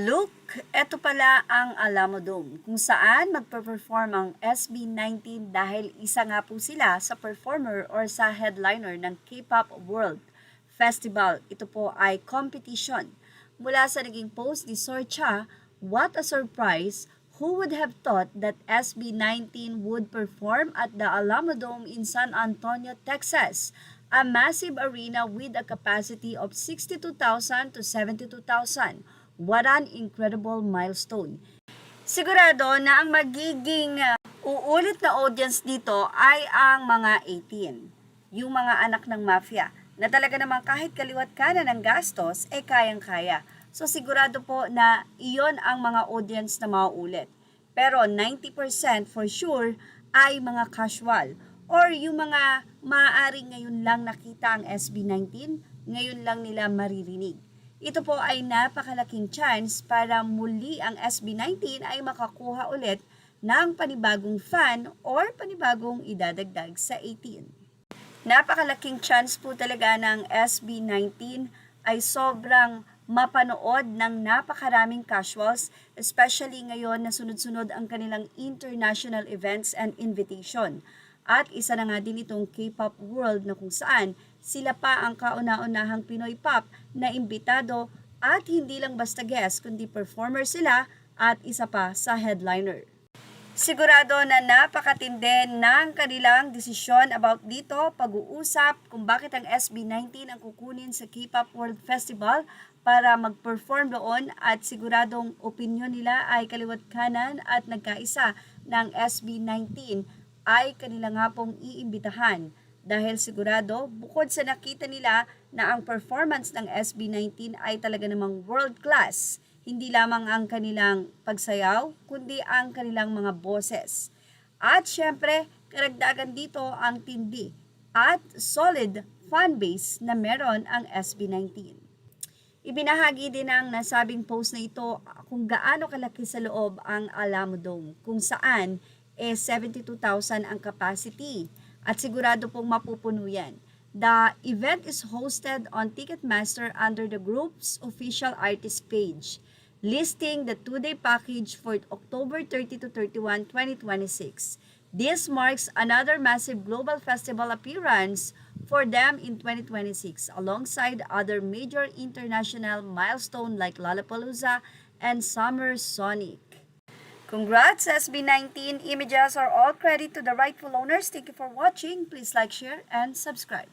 Look, eto pala ang Alamo Dome, kung saan magpe-perform ang SB19 dahil isa nga po sila sa performer or sa headliner ng K-Pop World Festival. Ito po ay competition. Mula sa naging post ni Sorcha, what a surprise! Who would have thought that SB19 would perform at the Alamo Dome in San Antonio, Texas? A massive arena with a capacity of 62,000 to 72,000. What an incredible milestone. Sigurado na ang magiging uulit na audience dito ay ang mga 18. Yung mga anak ng mafia na talaga naman kahit kaliwat kanan ng gastos ay kayang-kaya. So sigurado po na iyon ang mga audience na mauulit. Pero 90% for sure ay mga casual or yung mga maaaring ngayon lang nakita ang SB19, ngayon lang nila maririnig. Ito po ay napakalaking chance para muli ang SB19 ay makakuha ulit ng panibagong fan or panibagong idadagdag sa 18. Napakalaking chance po talaga ng SB19 ay sobrang mapanood ng napakaraming casuals, especially ngayon na sunod-sunod ang kanilang international events and invitation. At isa na nga din itong K-pop world na kung saan sila pa ang kauna-unahang Pinoy pop na imbitado at hindi lang basta guest kundi performer sila at isa pa sa headliner. Sigurado na napakatindi ng kanilang desisyon about dito, pag-uusap kung bakit ang SB19 ang kukunin sa K-pop World Festival para mag-perform doon at siguradong opinion nila ay kaliwat kanan at nagkaisa ng SB19 ay kanila nga pong iimbitahan dahil sigurado bukod sa nakita nila na ang performance ng SB19 ay talaga namang world class, hindi lamang ang kanilang pagsayaw kundi ang kanilang mga boses. At syempre, karagdagan dito ang tindi at solid fanbase na meron ang SB19. Ibinahagi din ng nasabing post na ito kung gaano kalaki sa loob ang Alamo Dome, kung saan 72,000 ang capacity at sigurado pong mapupuno yan. The event is hosted on Ticketmaster under the group's official artist page, listing the 2-day package for October 30 to 31, 2026. This marks another massive global festival appearance for them in 2026, alongside other major international milestones like Lollapalooza and Summer Sonic. Congrats SB19 images are all credit to the rightful owners. Thank you for watching. Please like, share, and subscribe.